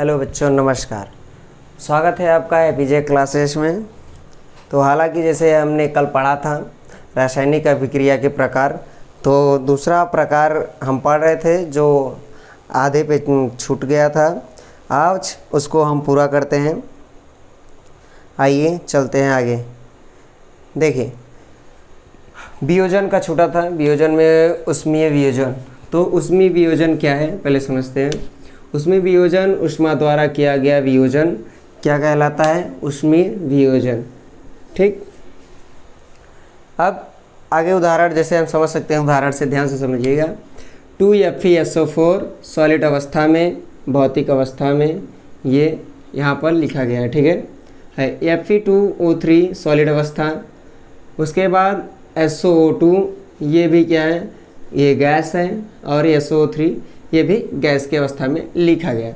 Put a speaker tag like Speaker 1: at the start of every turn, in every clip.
Speaker 1: Hello बच्चों, नमस्कार। स्वागत है आपका एपीजे क्लासेस में। तो हालांकि जैसे हमने कल पढ़ा था रासायनिक अभिक्रिया के प्रकार, तो दूसरा प्रकार हम पढ़ रहे थे जो आधे पे छूट गया था। आज उसको हम पूरा करते हैं। आइए चलते हैं आगे। देखिए, वियोजन का छूटा था। वियोजन में उष्मीय वियोजन। तो उष्मीय वियोजन क्या है पहले समझते हैं। उष्मीय वियोजन ऊष्मा द्वारा किया गया वियोजन क्या कहलाता है? उष्मीय वियोजन। ठीक। अब आगे उदाहरण जैसे हम समझ सकते हैं, उदाहरण से ध्यान से समझिएगा। 2FeSO4 सॉलिड अवस्था में, भौतिक अवस्था में, ये यहाँ पर लिखा गया है। ठीक है। Fe2O3 सॉलिड अवस्था। उसके बाद SOO2 ये भी क्या है? ये गैस है। और SO3 ये भी गैस की अवस्था में लिखा गया।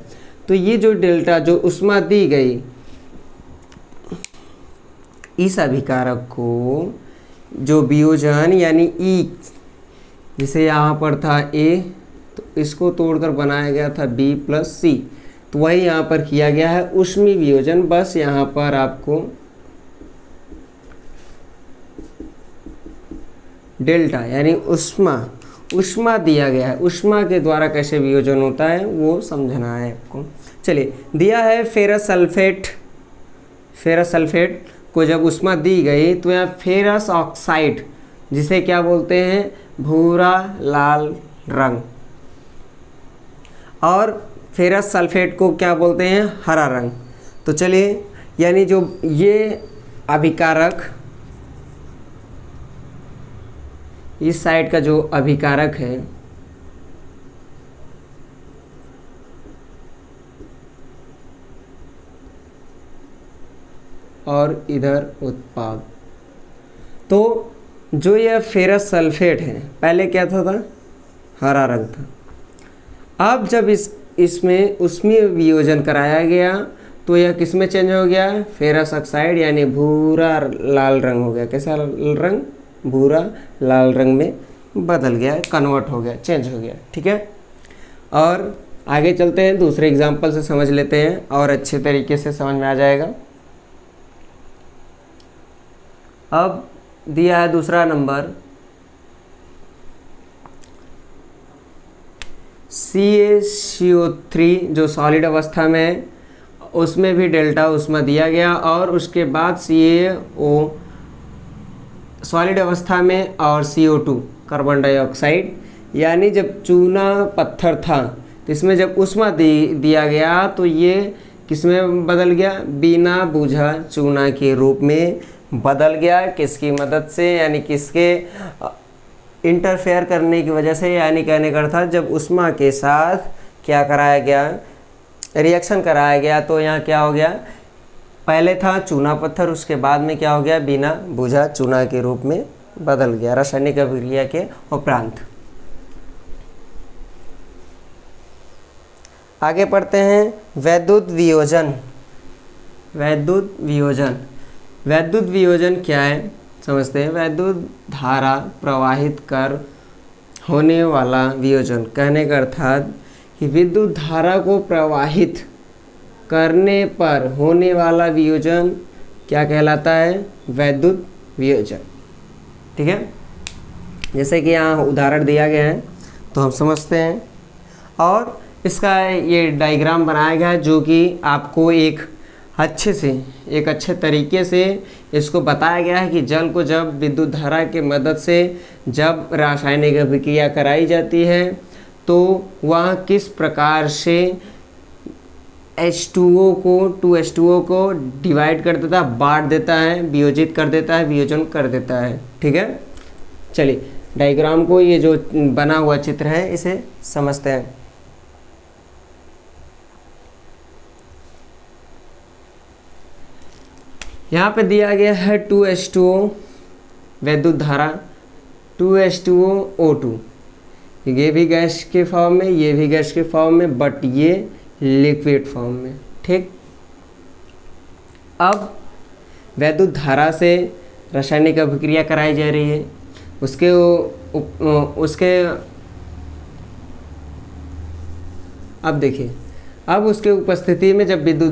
Speaker 1: तो ये जो डेल्टा जो ऊष्मा दी गई, इस अभिकारक को जो वियोजन यानी E, जिसे यहाँ पर था A, तो इसको तोड़कर बनाया गया था B+C। तो वही यहाँ पर किया गया है उष्मीय वियोजन। बस यहाँ पर आपको डेल्टा यानी ऊष्मा दिया गया है। ऊष्मा के द्वारा कैसे वियोजन होता है वो समझना है आपको। चलिए, दिया है फेरस सल्फेट। फेरस सल्फेट को जब ऊष्मा दी गई तो यहाँ फेरस ऑक्साइड, जिसे क्या बोलते हैं? भूरा लाल रंग। और फेरस सल्फेट को क्या बोलते हैं? हरा रंग। तो चलिए, यानी जो ये अभिकारक, इस साइड का जो अभिकारक है और इधर उत्पाद, तो जो यह फेरस सल्फेट है पहले क्या था? हरा रंग था। अब जब इसमें उष्मीय वियोजन कराया गया तो यह किस में चेंज हो गया? फेरस ऑक्साइड यानी भूरा लाल रंग हो गया। कैसा रंग? भूरा लाल रंग में बदल गया, कन्वर्ट हो गया, चेंज हो गया। ठीक है। और आगे चलते हैं, दूसरे एग्जांपल से समझ लेते हैं और अच्छे तरीके से समझ में आ जाएगा। अब दिया है दूसरा नंबर, CaCO3 जो सॉलिड अवस्था में है, उसमें भी डेल्टा ऊष्मा दिया गया। और उसके बाद CaO सॉलिड अवस्था में और CO2 कार्बन डाइऑक्साइड, यानी जब चूना पत्थर था तो इसमें जब ऊष्मा दिया गया तो ये किसमें बदल गया? बिना बुझा चूना के रूप में बदल गया। किसकी मदद से? यानी किसके इंटरफेयर करने की वजह से। यानी कहने का था जब ऊष्मा के साथ क्या कराया गया? रिएक्शन कराया गया। तो यहाँ क्या हो गया? पहले था चूना पत्थर, उसके बाद में क्या हो गया? बिना बुझा चूना के रूप में बदल गया रासायनिक अभिक्रिया के उपरांत। आगे पढ़ते हैं वैद्युत वियोजन। वैद्युत वियोजन। वैद्युत वियोजन क्या है समझते हैं। वैद्युत धारा प्रवाहित कर होने वाला वियोजन। कहने का अर्थात कि विद्युत धारा को प्रवाहित करने पर होने वाला वियोजन क्या कहलाता है? वैद्युत वियोजन। ठीक है। जैसे कि यहाँ उदाहरण दिया गया है तो हम समझते हैं, और इसका ये डायग्राम बनाया गया है जो कि आपको एक अच्छे तरीके से इसको बताया गया है कि जल को जब विद्युत धारा के मदद से जब रासायनिक अभिक्रिया कराई जाती है तो वह किस प्रकार से H2O को डिवाइड कर देता है, बांट देता है, वियोजित कर देता है, वियोजन कर देता है। ठीक है। चलिए, डायग्राम को, ये जो बना हुआ चित्र है, इसे समझते हैं। यहाँ पे दिया गया है 2H2O वैद्युत धारा, 2H2O2। ये भी गैस के फॉर्म में, ये भी गैस के फॉर्म में, बट ये लिक्विड फॉर्म में। ठीक। अब वैद्युत धारा से रासायनिक अभिक्रिया कराई जा रही है। उसके अब देखिए, अब उसके उपस्थिति में जब विद्युत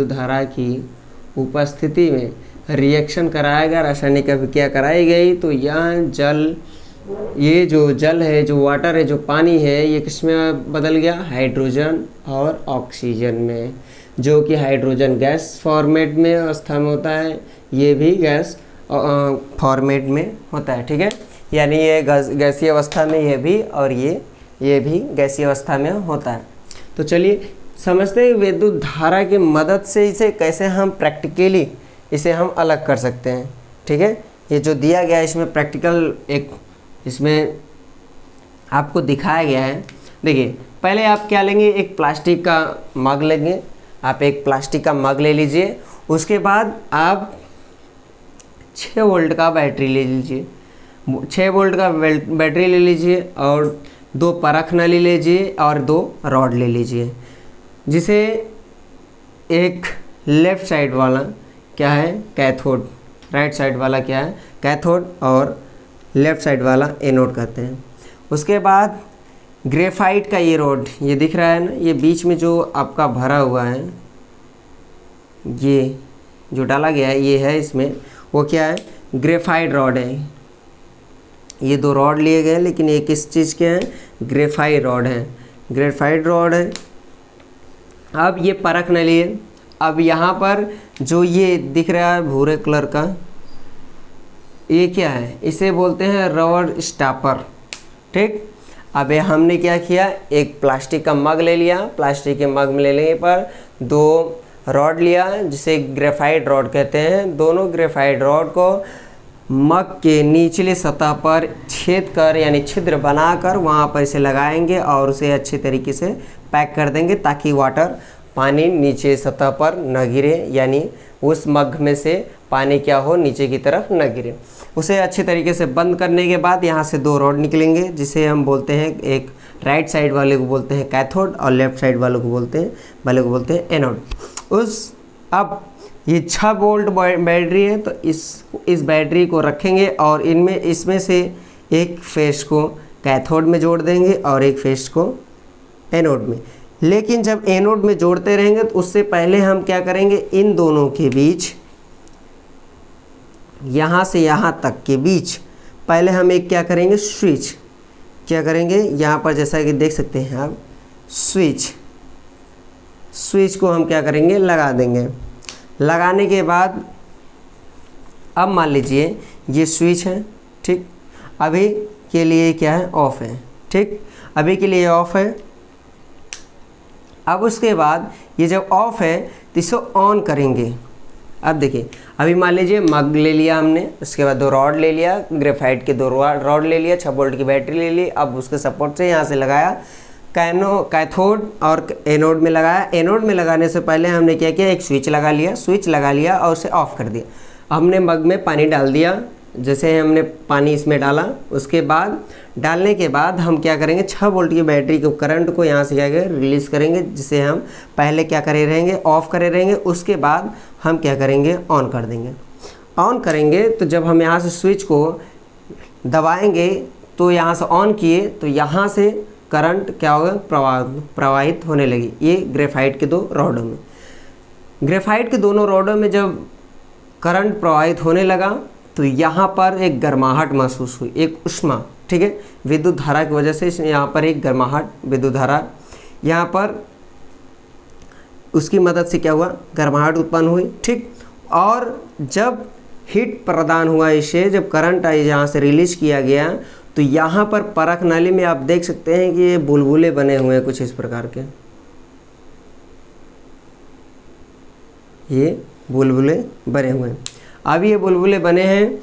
Speaker 1: धारा की उपस्थिति में रिएक्शन कराया गया, रासायनिक अभिक्रिया कराई गई, तो ये जो जल है, जो वाटर है, जो पानी है, ये किस में बदल गया? हाइड्रोजन और ऑक्सीजन में, जो कि हाइड्रोजन गैस फॉर्मेट में अवस्था में होता है, ये भी गैस फॉर्मेट में होता है। ठीक है, यानी ये गैसीय अवस्था में ये भी, और ये भी गैसीय अवस्था में होता है। तो चलिए समझते हैं विद्युत धारा की मदद से इसे कैसे हम प्रैक्टिकली इसे हम अलग कर सकते हैं। ठीक है, ये जो दिया गया है इसमें प्रैक्टिकल एक इसमें आपको दिखाया गया है। देखिए, पहले आप क्या लेंगे? एक प्लास्टिक का मग लेंगे। आप एक प्लास्टिक का मग ले लीजिए। उसके बाद आप 6 वोल्ट का बैटरी ले लीजिए। 6 वोल्ट का बैटरी ले लीजिए और 2 परख नली लीजिए और 2 रॉड ले लीजिए, जिसे एक लेफ़्ट साइड वाला क्या है? कैथोड। राइट साइड वाला क्या है? कैथोड, और लेफ़्ट साइड वाला एनोड कहते हैं। उसके बाद ग्रेफाइट का ये रॉड, ये दिख रहा है ना, ये बीच में जो आपका भरा हुआ है, ये जो डाला गया है, ये है इसमें, वो क्या है? ग्रेफाइट रॉड है। ये 2 रॉड लिए गए, लेकिन ये किस चीज़ के हैं? ग्रेफाइट रॉड है। ग्रेफाइट रॉड है। अब ये परख नली है। अब यहाँ पर जो ये दिख रहा है भूरे कलर का, ये क्या है? इसे बोलते हैं रबर स्टॉपर। ठीक, अब ये हमने क्या किया? एक प्लास्टिक का मग ले लिया। प्लास्टिक के मग में ले लेने पर 2 रॉड लिया, जिसे ग्रेफाइट रॉड कहते हैं। दोनों ग्रेफाइट रॉड को मग के निचले सतह पर छेद कर, यानी छिद्र बनाकर वहाँ पर इसे लगाएंगे और उसे अच्छे तरीके से पैक कर देंगे, ताकि वाटर पानी नीचे सतह पर न गिरे, यानी उस मग में से पानी क्या हो? नीचे की तरफ न गिरे। उसे अच्छे तरीके से बंद करने के बाद यहाँ से 2 रॉड निकलेंगे, जिसे हम बोलते हैं, एक राइट साइड वाले को बोलते हैं कैथोड और लेफ्ट साइड वाले को बोलते हैं एनोड। अब ये 6 वोल्ट बैटरी है, तो इस बैटरी को रखेंगे और इसमें से एक फेस को कैथोड में जोड़ देंगे और एक फेस को एनोड में। लेकिन जब एनोड में जोड़ते रहेंगे तो उससे पहले हम क्या करेंगे? इन दोनों के बीच, यहाँ से यहाँ तक के बीच, पहले हम एक क्या करेंगे? स्विच। क्या करेंगे? यहाँ पर जैसा कि देख सकते हैं आप, स्विच को हम क्या करेंगे? लगा देंगे। लगाने के बाद अब मान लीजिए ये स्विच है। ठीक, अभी के लिए क्या है? ऑफ है। ठीक, अभी के लिए ऑफ है। अब उसके बाद ये जब ऑफ है तो इसे ऑन करेंगे। अब देखिए, अभी मान लीजिए मग ले लिया हमने, उसके बाद 2 रॉड ले लिया, ग्रेफाइट के 2 रॉड ले लिया, 6 वोल्ट की बैटरी ले ली। अब उसके सपोर्ट से यहाँ से लगाया कैथोड और एनोड में लगाया। एनोड में लगाने से पहले हमने क्या किया? एक स्विच लगा लिया और उसे ऑफ कर दिया। हमने मग में पानी डाल दिया, जैसे हमने पानी इसमें डाला, उसके बाद डालने के बाद हम क्या करेंगे? 6 वोल्ट की बैटरी को करंट को यहाँ से क्या करेंगे? रिलीज़ करेंगे, जिसे हम पहले क्या करे रहेंगे? ऑफ करे रहेंगे। उसके बाद हम क्या करेंगे? ऑन कर देंगे। ऑन करेंगे तो जब हम यहाँ से स्विच को दबाएंगे, तो यहाँ से ऑन किए तो यहाँ से करंट क्या होगा? प्रवाहित होने लगी। ये ग्रेफाइट के 2 रॉडों में, ग्रेफाइट के दोनों रॉडों में जब करंट प्रवाहित होने लगा तो यहाँ पर एक गर्माहट महसूस हुई, एक ऊष्मा। ठीक है, विद्युत धारा की वजह से यहाँ पर एक गर्माहट, विद्युत धारा यहाँ पर उसकी मदद से क्या हुआ? गर्माहट उत्पन्न हुई। ठीक, और जब हीट प्रदान हुआ, इसे जब करंट आई यहाँ से रिलीज किया गया, तो यहाँ पर परख नली में आप देख सकते हैं कि ये बुलबुले बने हुए हैं कुछ इस प्रकार के, ये बुलबुले बने हुए हैं। अब ये बुलबुले बने हैं,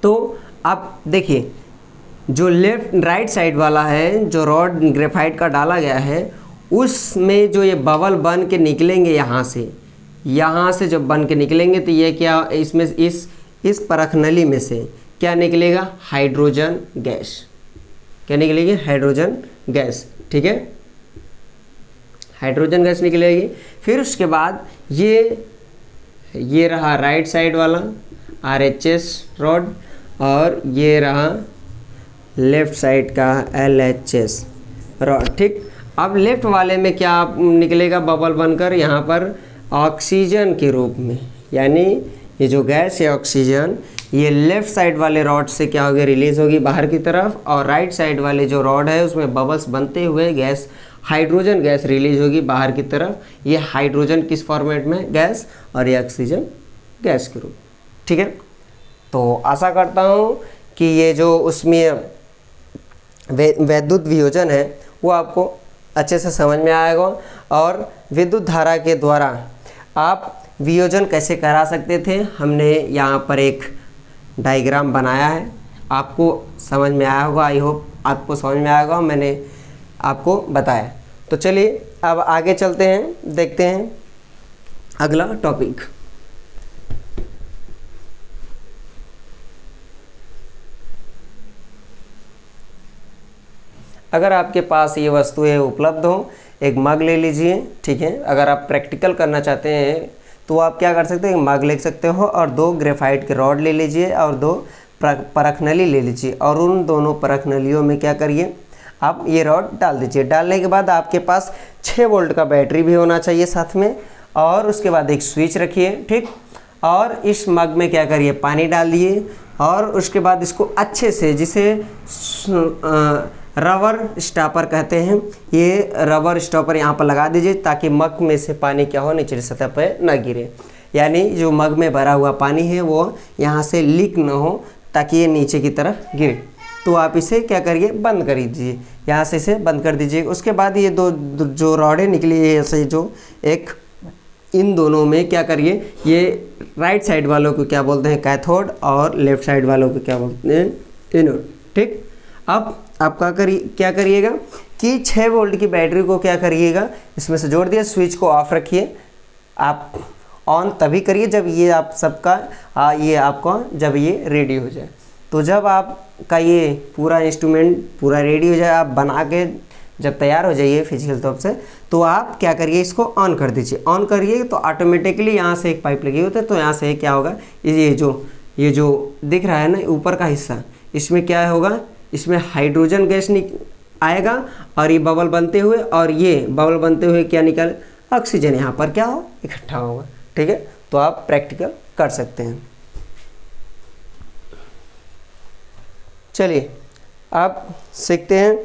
Speaker 1: तो आप देखिए जो राइट साइड वाला है, जो रॉड ग्रेफाइट का डाला गया है, उसमें जो ये बबल बन के निकलेंगे यहाँ से जब बन के निकलेंगे तो ये क्या, इसमें इस परख नली में से क्या निकलेगा? Hydrogen gas. क्या निकलेगी? Hydrogen gas. ठीक है, हाइड्रोजन गैस निकलेगी। फिर उसके बाद ये रहा राइट साइड वाला RHS रॉड, और ये रहा लेफ्ट साइड का LHS रॉड। ठीक, अब लेफ्ट वाले में क्या निकलेगा बबल बनकर यहाँ पर ऑक्सीजन के रूप में, यानी ये जो गैस है ऑक्सीजन, ये लेफ़्ट साइड वाले रॉड से क्या होगी, रिलीज़ होगी बाहर की तरफ, और राइट साइड वाले जो रॉड है उसमें बबल्स बनते हुए गैस, हाइड्रोजन गैस रिलीज होगी बाहर की तरफ। ये हाइड्रोजन किस फॉर्मेट में, गैस, और ये ऑक्सीजन गैस के रूप। ठीक है, तो आशा करता हूँ कि ये जो उसमें वैद्युत वियोजन है वो आपको अच्छे से समझ में आएगा, और विद्युत धारा के द्वारा आप वियोजन कैसे करा सकते थे हमने यहाँ पर एक डायग्राम बनाया है, आपको समझ में आया होगा। आई होप आपको समझ में आएगा, मैंने आपको बताया। तो चलिए अब आगे चलते हैं, देखते हैं अगला टॉपिक। अगर आपके पास ये वस्तुएं उपलब्ध हो, एक मग ले लीजिए। ठीक है, अगर आप प्रैक्टिकल करना चाहते हैं तो आप क्या कर सकते हैं, एक मग ले सकते हो और 2 ग्रेफाइट के रॉड ले लीजिए और 2 परखनली ले लीजिए, और उन दोनों परखनलियों में क्या करिए, आप ये रॉड डाल दीजिए। डालने के बाद आपके पास 6 वोल्ट का बैटरी भी होना चाहिए साथ में, और उसके बाद एक स्विच रखिए। ठीक, और इस मग में क्या करिए, पानी डाल दिए, और उसके बाद इसको अच्छे से, जिसे रबर स्टॉपर कहते हैं, ये रबर स्टॉपर यहाँ पर लगा दीजिए ताकि मग में से पानी क्या हो, नीचे सतह पर न गिरे, यानी जो मग में भरा हुआ पानी है वो यहाँ से लीक न हो ताकि ये नीचे की तरफ गिरे। तो आप इसे क्या करिए, बंद कर दीजिए, यहाँ से इसे बंद कर दीजिए। उसके बाद ये दो जो रॉडें निकली है ऐसे, जो एक, इन दोनों में क्या करिए, ये राइट साइड वालों को क्या बोलते हैं, कैथोड, और लेफ्ट साइड वालों को क्या बोलते हैं, एनोड। ठीक, अब आप क्या करिएगा कि 6 वोल्ट की बैटरी को क्या करिएगा, इसमें से जोड़ दिया, स्विच को ऑफ रखिए। आप ऑन तभी करिए जब ये आप सबका ये आपका जब ये रेडी हो जाए। तो जब आपका ये पूरा इंस्ट्रूमेंट पूरा रेडी हो जाए, आप बना के जब तैयार हो जाइए फिजिकल तौर से, तो आप क्या करिए, इसको ऑन कर दीजिए। ऑन करिए तो ऑटोमेटिकली यहाँ से एक पाइप लगी होती है, तो यहाँ से क्या होगा, ये जो दिख रहा है ना ऊपर का हिस्सा, इसमें क्या होगा, इसमें हाइड्रोजन गैस आएगा, और ये बबल बनते हुए, और ये बबल बनते हुए क्या निकल, ऑक्सीजन यहाँ पर क्या हो, इकट्ठा होगा। ठीक है, तो आप प्रैक्टिकल कर सकते हैं। चलिए आप सीखते हैं।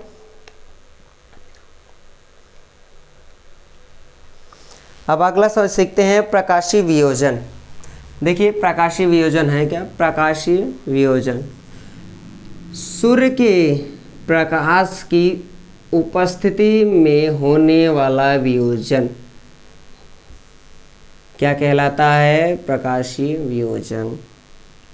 Speaker 1: अब अगला सवाल सीखते हैं, प्रकाशीय वियोजन। देखिए प्रकाशीय वियोजन है क्या, प्रकाशीय वियोजन सूर्य के प्रकाश की उपस्थिति में होने वाला वियोजन क्या कहलाता है, प्रकाशीय वियोजन।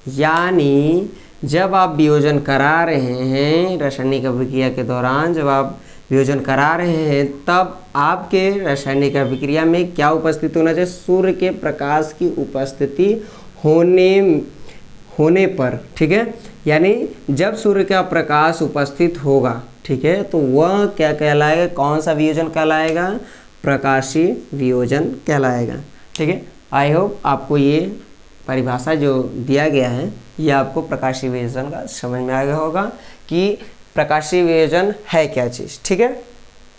Speaker 1: यानी जब आप वियोजन करा रहे हैं रासायनिक अभिक्रिया के दौरान, जब आप वियोजन करा रहे हैं, तब आपके रासायनिक अभिक्रिया में क्या उपस्थित होना चाहिए, सूर्य के प्रकाश की उपस्थिति होने पर। ठीक है, यानी जब सूर्य का प्रकाश उपस्थित होगा, ठीक है, तो वह क्या कहलाएगा, कौन सा वियोजन कहलाएगा, प्रकाशीय वियोजन कहलाएगा। ठीक है, आई होप आपको ये परिभाषा जो दिया गया है ये आपको प्रकाशीय वियोजन का समझ में आ गया होगा कि प्रकाशीय वियोजन है क्या चीज़। ठीक है,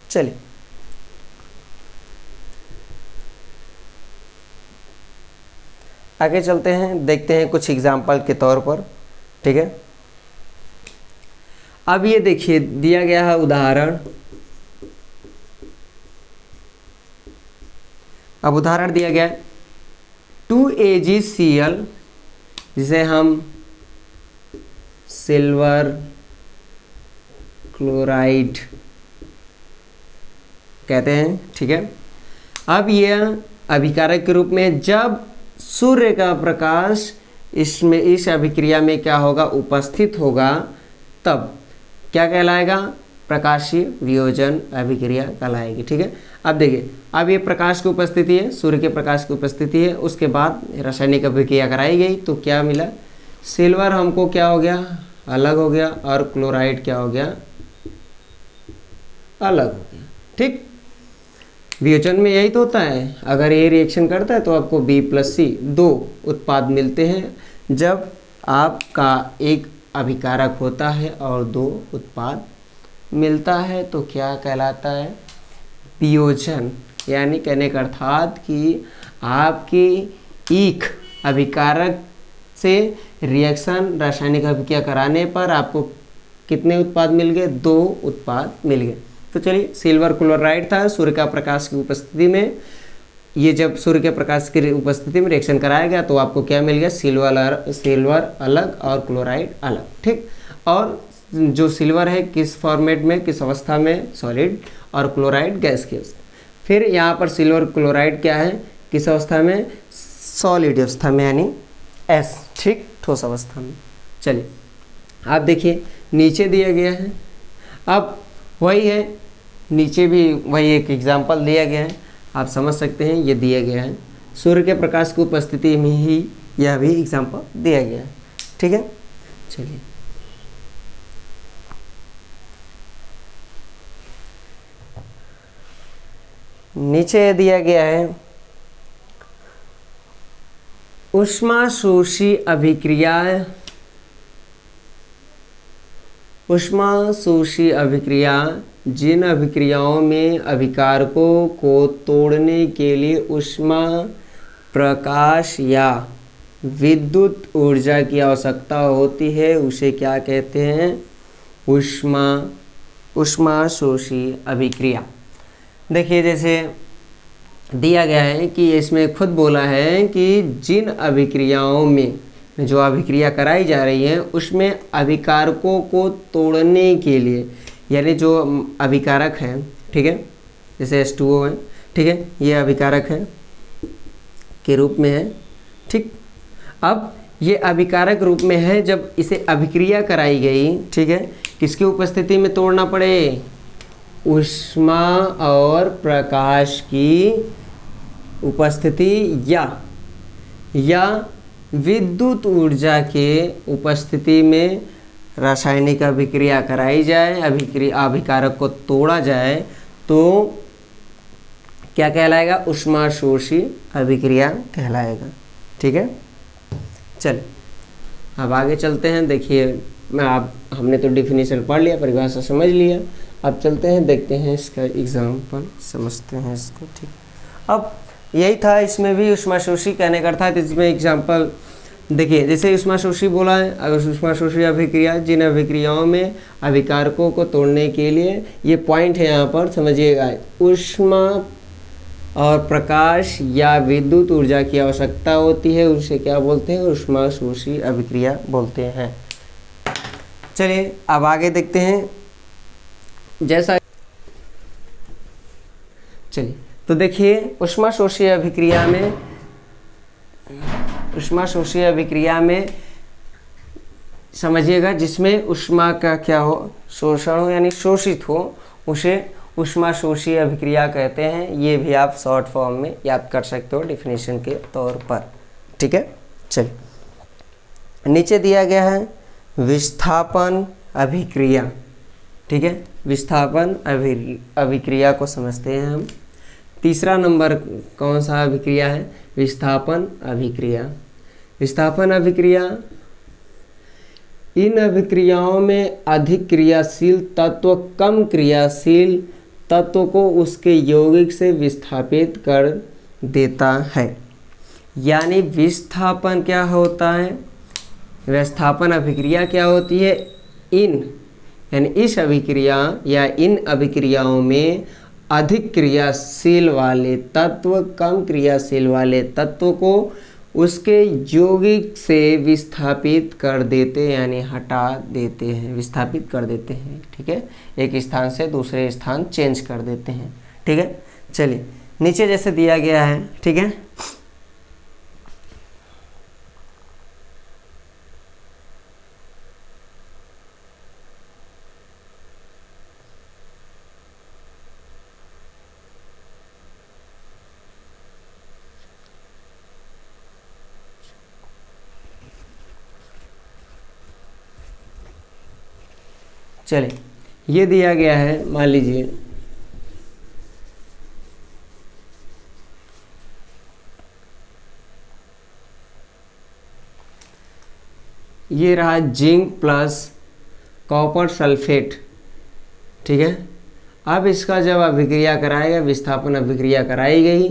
Speaker 1: चलिए आगे चलते हैं, देखते हैं कुछ एग्जाम्पल के तौर पर। ठीक है, अब ये देखिए दिया गया है उदाहरण। अब उदाहरण दिया गया है 2AgCl, जिसे हम सिल्वर क्लोराइड कहते हैं। ठीक है, अब यह अभिकारक के रूप में जब सूर्य का प्रकाश इसमें इस अभिक्रिया में क्या होगा, उपस्थित होगा, तब क्या कहलाएगा, प्रकाशीय वियोजन अभिक्रिया कहलाएगी। ठीक है, अब देखिए, अब ये प्रकाश की उपस्थिति है, सूर्य के प्रकाश की उपस्थिति है, उसके बाद रासायनिक अभिक्रिया कराई गई तो क्या मिला, सिल्वर हमको क्या हो गया, अलग हो गया, और क्लोराइड क्या हो गया, अलग हो गया। ठीक, वियोजन में यही तो होता है, अगर ये रिएक्शन करता है तो आपको B+C 2 उत्पाद मिलते हैं, जब आपका एक अभिकारक होता है और 2 उत्पाद मिलता है तो क्या कहलाता है, वियोजन, यानी कहने का अर्थात कि आपकी ईख अभिकारक से रिएक्शन रासायनिक अभिक्रिया कराने पर आपको कितने उत्पाद मिल गए? 2 उत्पाद मिल गए। तो चलिए, सिल्वर क्लोराइड था, सूर्य का प्रकाश की उपस्थिति में, ये जब सूर्य के प्रकाश की उपस्थिति में रिएक्शन कराया गया तो आपको क्या मिल गया? सिल्वर अलग और क्लोराइड अलग, ठीक। और जो सिल्वर है किस फॉर्मेट में, किस अवस्था में? सॉलिड, और क्लोराइड गैस की अवस्था। फिर यहाँ पर सिल्वर क्लोराइड क्या है, किस अवस्था में? सॉलिड अवस्था में, यानी एस, ठीक, ठोस अवस्था में। चलिए आप देखिए नीचे दिया गया है, अब वही है, नीचे भी वही एक एग्जाम्पल दिया गया है, आप समझ सकते हैं, ये दिया गया है सूर्य के प्रकाश की उपस्थिति में ही यह भी एग्जाम्पल दिया गया है, ठीक है। चलिए नीचे दिया गया है ऊष्माशोषी अभिक्रिया। ऊष्माशोषी अभिक्रिया जिन अभिक्रियाओं में अभिकारकों को तोड़ने के लिए ऊष्मा, प्रकाश या विद्युत ऊर्जा की आवश्यकता होती है उसे क्या कहते हैं? ऊष्माशोषी अभिक्रिया। देखिए जैसे दिया गया है कि इसमें खुद बोला है कि जिन अभिक्रियाओं में जो अभिक्रिया कराई जा रही है उसमें अभिकारकों को तोड़ने के लिए, यानी जो अभिकारक हैं, ठीक है, जैसे H2O है, ठीक है, ये अभिकारक है के रूप में है, ठीक। अब ये अभिकारक रूप में है, जब इसे अभिक्रिया कराई गई, ठीक है, किसकी उपस्थिति में तोड़ना पड़े? ऊष्मा और प्रकाश की उपस्थिति या विद्युत ऊर्जा के उपस्थिति में रासायनिक अभिक्रिया कराई जाए, अभिकारक को तोड़ा जाए, तो क्या कहलाएगा? ऊष्माशोषी अभिक्रिया कहलाएगा, ठीक है। चल अब आगे चलते हैं। देखिए हमने तो डिफिनीशन पढ़ लिया, परिभाषा समझ लिया, अब चलते हैं, देखते हैं इसका एग्जाम्पल, समझते हैं इसको, ठीक। अब यही था, इसमें भी ऊष्माशोषी कहने का अर्थात इसमें एग्जाम्पल देखिए, जैसे ऊष्माशोषी बोला है, अगर ऊष्माशोषी अभिक्रिया जिन अभिक्रियाओं में अभिकारकों को तोड़ने के लिए, ये पॉइंट है यहाँ पर, समझिएगा, ऊष्मा और प्रकाश या विद्युत ऊर्जा की आवश्यकता होती है, उसे क्या बोलते हैं? ऊष्माशोषी अभिक्रिया बोलते हैं। चलिए अब आगे देखते हैं। जैसा चलिए तो देखिए ऊष्माशोषी अभिक्रिया में समझिएगा, जिसमें ऊष्मा का क्या हो? शोषण हो, यानी शोषित हो, उसे ऊष्माशोषी अभिक्रिया कहते हैं। ये भी आप शॉर्ट फॉर्म में याद कर सकते हो डिफिनीशन के तौर पर, ठीक है। चलिए नीचे दिया गया है विस्थापन अभिक्रिया, ठीक है, विस्थापन अभिक्रिया को समझते हैं हम। तीसरा नंबर कौन सा अभिक्रिया है? विस्थापन अभिक्रिया। विस्थापन अभिक्रिया, इन अभिक्रियाओं में अधिक क्रियाशील तत्व कम क्रियाशील तत्व को उसके यौगिक से विस्थापित कर देता है। यानी विस्थापन क्या होता है? विस्थापन अभिक्रिया क्या होती है? यानी इस अभिक्रिया या इन अभिक्रियाओं में अधिक क्रियाशील वाले तत्व कम क्रियाशील वाले तत्व को उसके यौगिक से विस्थापित कर देते, यानी हटा देते हैं, विस्थापित कर देते हैं, ठीक है, एक स्थान से दूसरे स्थान चेंज कर देते हैं, ठीक है। चलिए नीचे जैसे दिया गया है, ठीक है, चलिए ये दिया गया है, मान लीजिए ये रहा जिंक प्लस कॉपर सल्फेट, ठीक है, अब इसका जब अभिक्रिया कराएगा, विस्थापन अभिक्रिया कराई गई,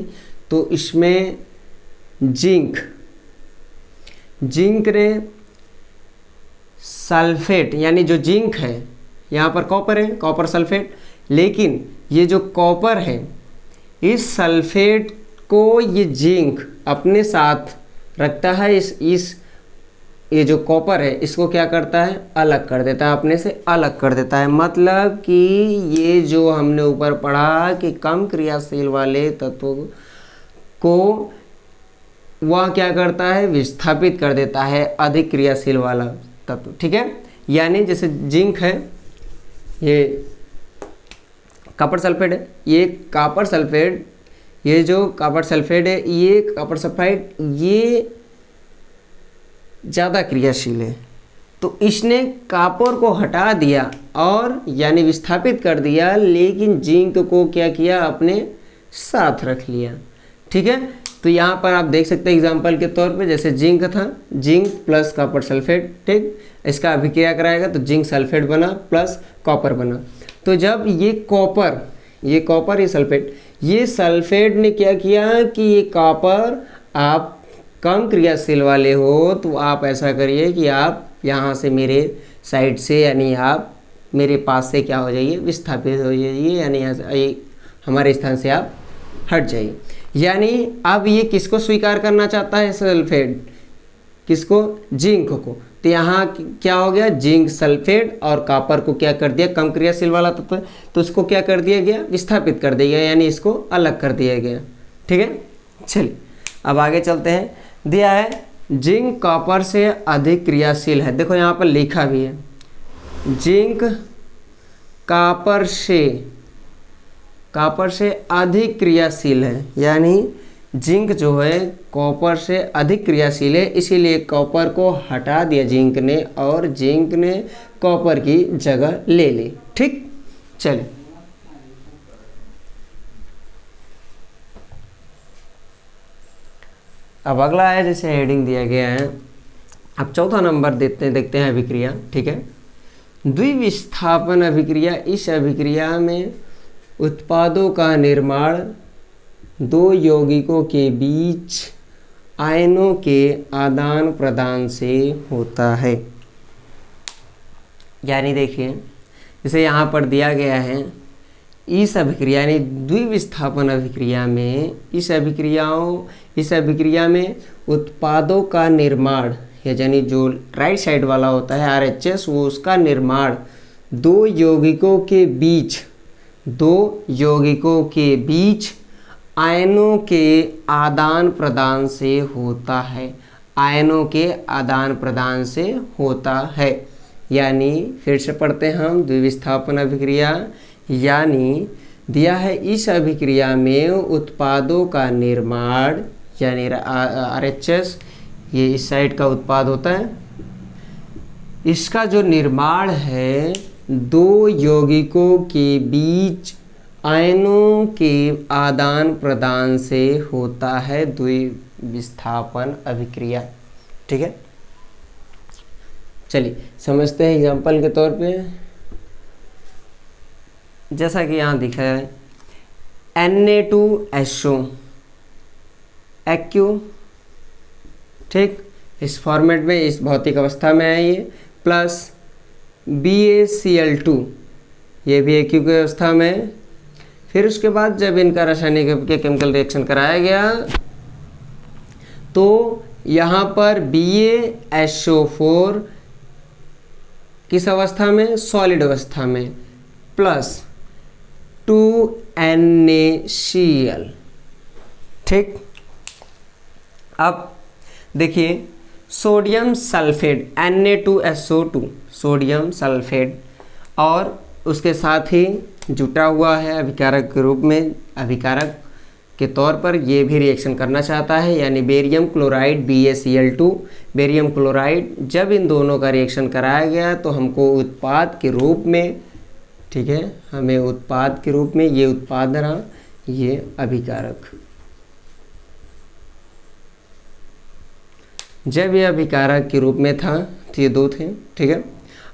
Speaker 1: तो इसमें जिंक ने सल्फेट, यानी जो जिंक है, यहाँ पर कॉपर है, कॉपर सल्फेट, लेकिन ये जो कॉपर है, इस सल्फेट को ये जिंक अपने साथ रखता है, इस ये जो कॉपर है इसको क्या करता है, अलग कर देता है, अपने से अलग कर देता है। मतलब कि ये जो हमने ऊपर पढ़ा कि कम क्रियाशील वाले तत्वों को वह क्या करता है, विस्थापित कर देता है अधिक क्रियाशील वाला तत्व। ठीक है, यानी जैसे जिंक है, ये कॉपर सल्फेट है, ये कॉपर सल्फेट, ये जो कॉपर सल्फेट है, ये कॉपर सल्फाइड, ये ज़्यादा क्रियाशील है, तो इसने कॉपर को हटा दिया और यानी विस्थापित कर दिया, लेकिन जिंक को क्या किया, अपने साथ रख लिया। ठीक है, तो यहाँ पर आप देख सकते हैं एग्जांपल के तौर पे, जैसे जिंक था, जिंक प्लस कॉपर सल्फेट, ठीक, इसका अभिक्रिया कराएगा तो जिंक सल्फेट बना प्लस कॉपर बना। तो जब ये कॉपर ये सल्फेट, ये सल्फेट ने क्या किया कि ये कॉपर, आप कम क्रियाशील वाले हो तो आप ऐसा करिए कि आप यहाँ से मेरे साइड से, यानी आप मेरे पास से क्या हो जाइए, विस्थापित हो जाइए, यानी हमारे स्थान से आप हट जाइए। यानी अब ये किसको स्वीकार करना चाहता है, सल्फेट, किसको, जिंक को। तो यहाँ क्या हो गया, जिंक सल्फेट और कॉपर को क्या कर दिया, कम क्रियाशील वाला तत्व, तो उसको क्या कर दिया गया, विस्थापित कर दिया गया, यानी इसको अलग कर दिया गया। ठीक है, चलिए अब आगे चलते हैं। दिया है जिंक कॉपर से अधिक क्रियाशील है, देखो यहाँ पर लिखा भी है, जिंक कॉपर से अधिक क्रियाशील है, यानी जिंक जो है कॉपर से अधिक क्रियाशील है, इसीलिए कॉपर को हटा दिया जिंक ने और जिंक ने कॉपर की जगह ले ली। ठीक, चलिए अब अगला है, जैसे हेडिंग दिया गया है, अब चौथा नंबर देखते हैं अभिक्रिया। ठीक है, द्विविस्थापन अभिक्रिया। इस अभिक्रिया में उत्पादों का निर्माण दो यौगिकों के बीच आयनों के आदान प्रदान से होता है। यानी देखिए, जैसे यहाँ पर दिया गया है, इस अभिक्रिया यानी द्विविस्थापन अभिक्रिया में, इस अभिक्रिया में उत्पादों का निर्माण, यानी जो राइट साइड वाला होता है RHS, वो उसका निर्माण दो यौगिकों के बीच आयनों के आदान प्रदान से होता है, आयनों के आदान प्रदान से होता है। यानी फिर से पढ़ते हैं हम, द्विविस्थापन अभिक्रिया यानी दिया है इस अभिक्रिया में उत्पादों का निर्माण, यानी RHS, ये इस साइड का उत्पाद होता है, इसका जो निर्माण है दो यौगिकों के बीच आयनों के आदान प्रदान से होता है द्विविस्थापन अभिक्रिया। ठीक है, चलिए समझते हैं एग्जांपल के तौर पे। जैसा कि यहाँ दिखा है, Na2SO एक्यू, ठीक, इस फॉर्मेट में, इस भौतिक अवस्था में है ये, प्लस BaCl2, ये भी एक्यू की अवस्था में है। फिर उसके बाद जब इनका रासायनिक केमिकल रिएक्शन कराया गया तो यहाँ पर BaSO4 किस अवस्था में, सॉलिड अवस्था में, प्लस 2NaCl। ठीक, अब देखिए sodium sulphate Na2SO2, sodium sulphate, और उसके साथ ही जुटा हुआ है अभिकारक के रूप में, अभिकारक के तौर पर ये भी रिएक्शन करना चाहता है, यानी barium chloride BaCl2, barium chloride. जब इन दोनों का रिएक्शन कराया गया तो हमको उत्पाद के रूप में, ठीक है, हमें उत्पाद के रूप में ये उत्पाद रहा, ये अभिकारक। जब ये अभिकारक के रूप में था तो ये दो थे। ठीक है,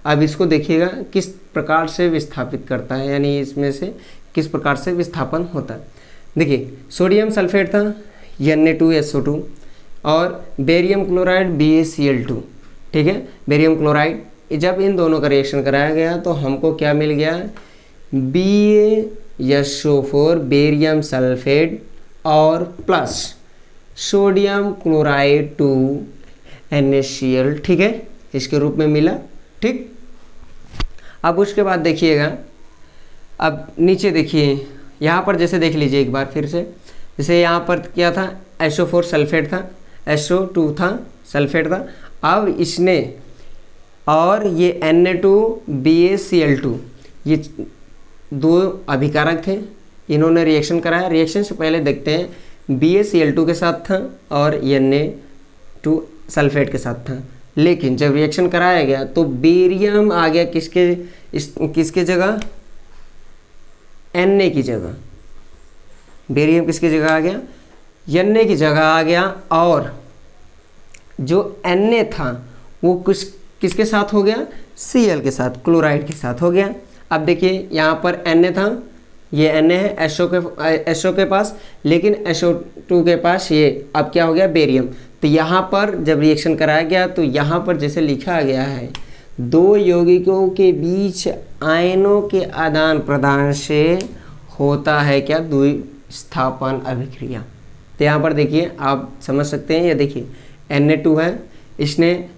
Speaker 1: अब इसको देखिएगा किस प्रकार से विस्थापित करता है, यानी इसमें से किस प्रकार से विस्थापन होता है। देखिए सोडियम सल्फेट था Na2SO2 और बेरियम क्लोराइड BaCl2, ठीक है। बेरियम क्लोराइड, जब इन दोनों का रिएक्शन कराया गया तो हमको क्या मिल गया, BaSO4 बेरियम सल्फेट और प्लस सोडियम क्लोराइड 2 NaCl, ठीक है, इसके रूप में मिला, ठीक। अब उसके बाद देखिएगा, अब नीचे देखिए यहाँ पर, जैसे देख लीजिए एक बार फिर से, जैसे यहाँ पर क्या था, SO4 सल्फेट था, SO2 था सल्फेट था। अब इसने और ये Na2BaCl2 ये दो अभिकारक थे, इन्होंने रिएक्शन कराया। रिएक्शन से पहले देखते हैं BaCl2 के साथ था और Na2 सल्फेट के साथ था, लेकिन जब रिएक्शन कराया गया तो बेरियम आ गया किसके जगह, Na की जगह। बेरियम किसकी जगह आ गया, Na की जगह आ गया, और जो Na था वो किसके साथ हो गया, Cl के साथ, क्लोराइड के साथ हो गया। अब देखिए यहाँ पर Na था, ये Na है SO के पास, लेकिन SO2 के पास ये अब क्या हो गया, बेरियम। तो यहाँ पर जब रिएक्शन कराया गया तो यहाँ पर जैसे लिखा गया है, दो यौगिकों के बीच आयनों के आदान प्रदान से होता है क्या, द्विस्थापन अभिक्रिया। तो यहाँ पर देखिए आप समझ सकते हैं, ये देखिए Na2 है, इसने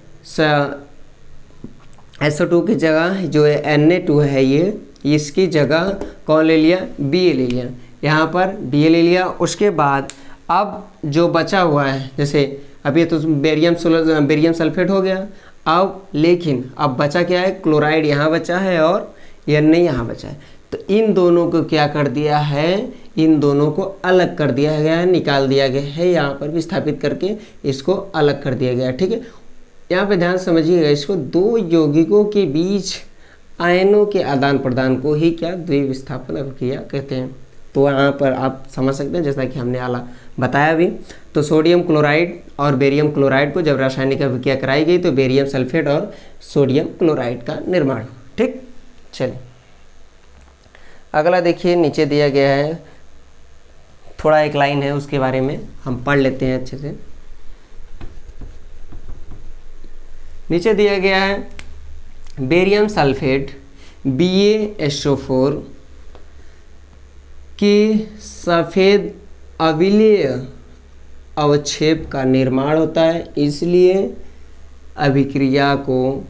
Speaker 1: SO2 की जगह जो Na2 है ये इसकी जगह कौन ले लिया, Ba ले लिया, यहाँ पर Ba ले लिया। उसके बाद अब जो बचा हुआ है, जैसे अभी तो बेरियम सल्फेट हो गया, अब लेकिन अब बचा क्या है, क्लोराइड यहाँ बचा है और Na यहाँ बचा है। तो इन दोनों को क्या कर दिया है, इन दोनों को अलग कर दिया गया है, निकाल दिया गया है, यहाँ पर विस्थापित करके इसको अलग कर दिया गया है, ठीक है। यहाँ पे ध्यान समझिएगा, इसको दो यौगिकों के बीच आयनों के आदान प्रदान को ही क्या, द्विविस्थापन अभिक्रिया कहते हैं। तो यहाँ पर आप समझ सकते हैं, जैसा कि हमने आला बताया भी। तो सोडियम क्लोराइड और बेरियम क्लोराइड को जब रासायनिक अभिक्रिया कराई गई तो बेरियम सल्फेट और सोडियम क्लोराइड का निर्माण, ठीक। चलिए अगला देखिए, नीचे दिया गया है, थोड़ा एक लाइन है उसके बारे में हम पढ़ लेते हैं अच्छे से। नीचे दिया गया है बेरियम सल्फेट BaSO4 के सफ़ेद अविलेय अवक्षेप का निर्माण होता है, इसलिए अभिक्रिया को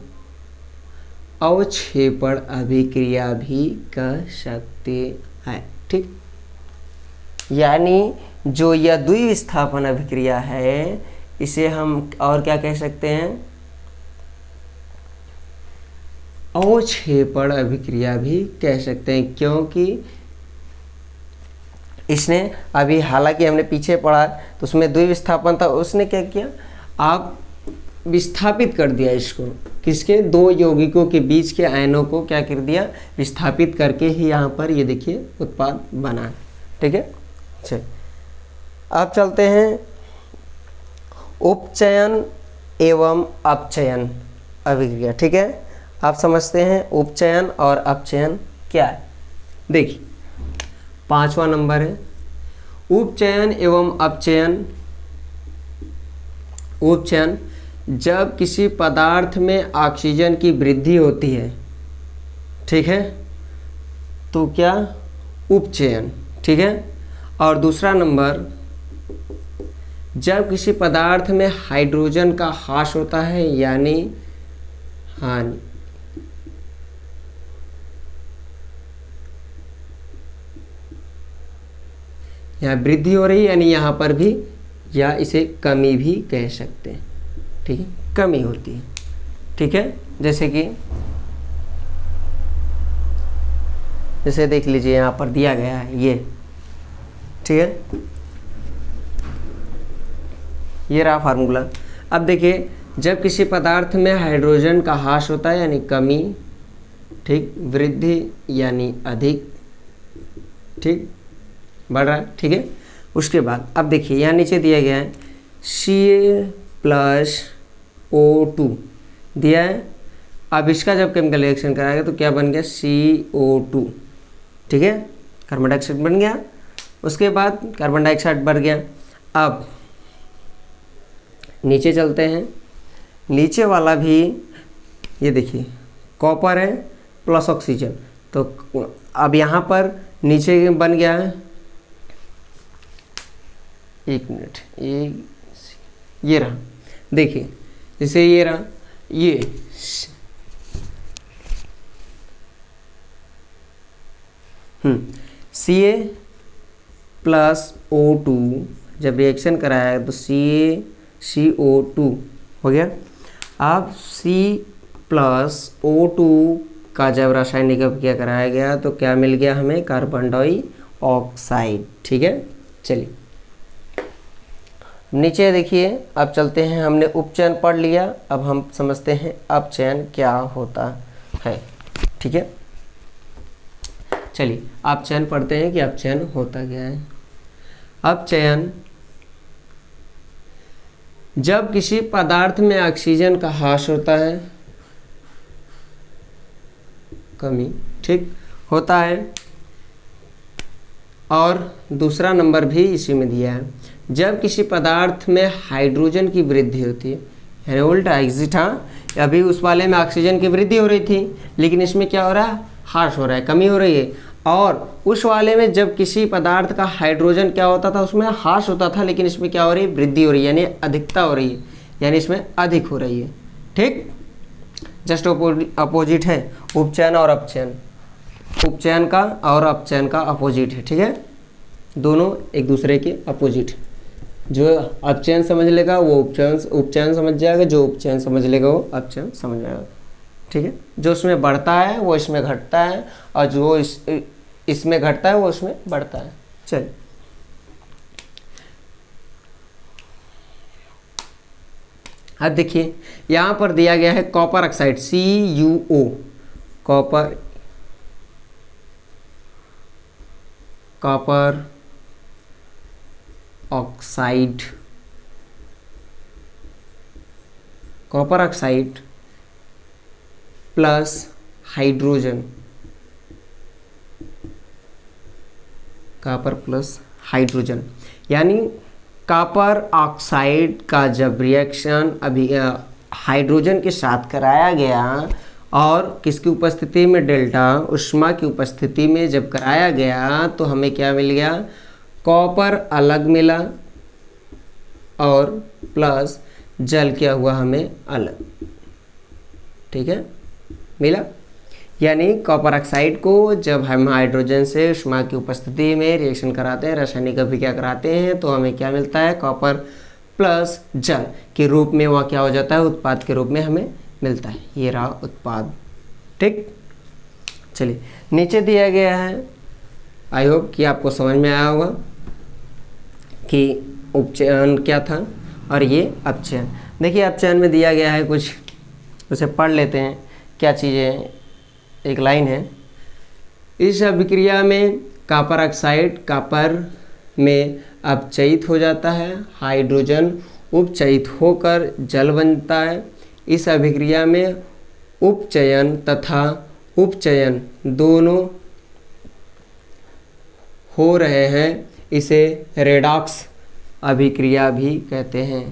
Speaker 1: अवक्षेपण अभिक्रिया भी कह सकते हैं, ठीक। यानी जो यह द्विविस्थापन अभिक्रिया है इसे हम और क्या कह सकते हैं, अवक्षेपण अभिक्रिया भी कह सकते हैं, क्योंकि इसने अभी, हालांकि हमने पीछे पढ़ा तो उसमें द्विविस्थापन था, उसने क्या किया, आप विस्थापित कर दिया इसको, किसके, दो यौगिकों के बीच के आयनों को क्या कर दिया, विस्थापित करके ही यहाँ पर ये देखिए उत्पाद बना, ठीक है। चलिए अब चलते हैं उपचयन एवं अपचयन अभिक्रिया, ठीक है। आप समझते हैं उपचयन और अपचयन क्या है। देखिए 5वां नंबर है उपचयन एवं अपचयन। उपचयन, जब किसी पदार्थ में ऑक्सीजन की वृद्धि होती है, ठीक है, तो क्या, उपचयन, ठीक है। और दूसरा नंबर, जब किसी पदार्थ में हाइड्रोजन का ह्रास होता है, यानी हानि। यहाँ वृद्धि हो रही है, यानी यहाँ पर भी, या इसे कमी भी कह सकते हैं, ठीक है, कमी होती है, ठीक है। जैसे देख लीजिए यहाँ पर दिया गया है ये, ठीक है, ये रहा फार्मूला। अब देखिए जब किसी पदार्थ में हाइड्रोजन का ह्रास होता है यानी कमी, ठीक, वृद्धि यानी अधिक, ठीक, बढ़ रहा है, ठीक है। उसके बाद अब देखिए यहाँ नीचे दिया गया है Ca+O2 दिया है, अब इसका जब केमिकल रिएक्शन कराएगा तो क्या बन गया, CO2, ठीक है, कार्बन डाइऑक्साइड बन गया। उसके बाद कार्बन डाइऑक्साइड बढ़ गया। अब नीचे चलते हैं, नीचे वाला भी ये देखिए कॉपर है प्लस ऑक्सीजन, तो अब यहाँ पर नीचे बन गया है, एक मिनट, ये रहा, देखिए जैसे ये रहा, ये Ca प्लस O2 जब रिएक्शन कराया तो CO2 हो गया। अब C प्लस O2 का जब रासायनिक अभिक्रिया कराया गया तो क्या मिल गया हमें, कार्बन डाइऑक्साइड, ठीक है। चलिए नीचे देखिए, अब चलते हैं, हमने उपचयन पढ़ लिया, अब हम समझते हैं अपचयन क्या होता है, ठीक है। चलिए अपचयन पढ़ते हैं कि अपचयन होता क्या है। अपचयन जब किसी पदार्थ में ऑक्सीजन का ह्रास होता है, कमी, ठीक होता है, और दूसरा नंबर भी इसी में दिया है, जब किसी पदार्थ में हाइड्रोजन की वृद्धि होती है, यानी उल्टा एग्जिट। हाँ, अभी उस वाले में ऑक्सीजन की वृद्धि हो रही थी, लेकिन इसमें क्या हो रहा है, ह्रास हो रहा है, कमी हो रही है। और उस वाले में जब किसी पदार्थ का हाइड्रोजन क्या होता था, उसमें ह्रास होता था, लेकिन इसमें क्या हो रही है, वृद्धि हो रही है, यानी अधिकता हो रही है, यानी इसमें अधिक हो रही है, ठीक। जस्ट अपोजिट है उपचयन और अपचयन, उपचयन का और अपचयन का अपोजिट है, ठीक है, दोनों एक दूसरे के अपोजिट। जो अपचयन समझ लेगा वो उपचयन समझ जाएगा, जो उपचयन समझ लेगा वो अपचयन समझ जाएगा, ठीक है। जो उसमें बढ़ता है वो इसमें घटता है, और जो इसमें घटता है वो उसमें बढ़ता है। चलिए अब देखिए, यहाँ पर दिया गया है copper oxide CuO, copper oxide, copper oxide plus hydrogen, copper plus hydrogen, यानी कॉपर ऑक्साइड का जब रिएक्शन अभी हाइड्रोजन के साथ कराया गया और किसकी उपस्थिति में, डेल्टा ऊष्मा की उपस्थिति में जब कराया गया तो हमें क्या मिल गया, कॉपर अलग मिला और प्लस जल क्या हुआ हमें अलग, ठीक है, मिला। यानी कॉपर ऑक्साइड को जब हम हाइड्रोजन से ऊष्मा की उपस्थिति में रिएक्शन कराते हैं, रासायनिक अभिक्रिया कराते हैं, तो हमें क्या मिलता है, कॉपर प्लस जल के रूप में वह क्या हो जाता है, उत्पाद के रूप में हमें मिलता है। ये रहा उत्पाद, ठीक। चलिए नीचे दिया गया है, आई होप कि आपको समझ में आया होगा कि उपचयन क्या था और ये अपचयन। देखिए अपचयन में दिया गया है कुछ, उसे पढ़ लेते हैं क्या चीज़ें। एक लाइन है, इस अभिक्रिया में कॉपर ऑक्साइड कॉपर में अपचयित हो जाता है, हाइड्रोजन उपचयित होकर जल बनता है। इस अभिक्रिया में उपचयन तथा उपचयन दोनों हो रहे हैं, इसे रेडॉक्स अभिक्रिया भी कहते हैं,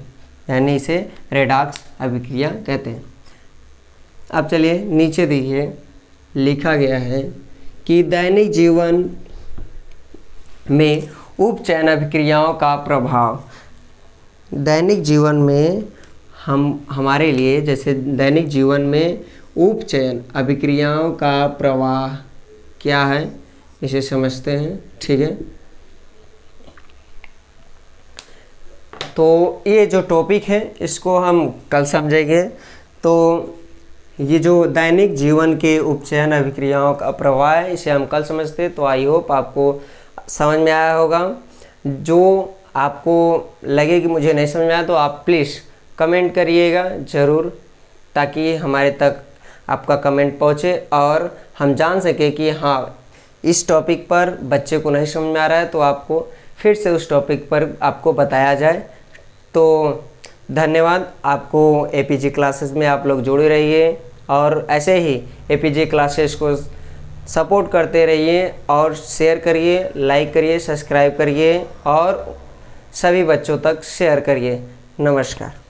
Speaker 1: यानी इसे रेडॉक्स अभिक्रिया कहते हैं। अब चलिए नीचे देखिए, लिखा गया है कि दैनिक जीवन में उपचयन अभिक्रियाओं का प्रभाव, दैनिक जीवन में हमारे लिए, जैसे दैनिक जीवन में उपचयन अभिक्रियाओं का प्रवाह क्या है, इसे समझते हैं, ठीक है। तो ये जो टॉपिक है इसको हम कल समझेंगे। तो ये जो दैनिक जीवन के उपचयन अभिक्रियाओं का प्रवाह है, इसे हम कल समझते हैं। तो आई होप आपको समझ में आया होगा। जो आपको लगे कि मुझे नहीं समझ में आया तो आप प्लीज़ कमेंट करिएगा ज़रूर, ताकि हमारे तक आपका कमेंट पहुँचे और हम जान सके कि हाँ इस टॉपिक पर बच्चे को नहीं समझ में आ रहा है, तो आपको फिर से उस टॉपिक पर आपको बताया जाए। तो धन्यवाद। आपको एपीजी क्लासेस में आप लोग जुड़े रहिए। और ऐसे ही एपीजे क्लासेस को सपोर्ट करते रहिए और शेयर करिए, लाइक करिए, सब्सक्राइब करिए और सभी बच्चों तक शेयर करिए। नमस्कार।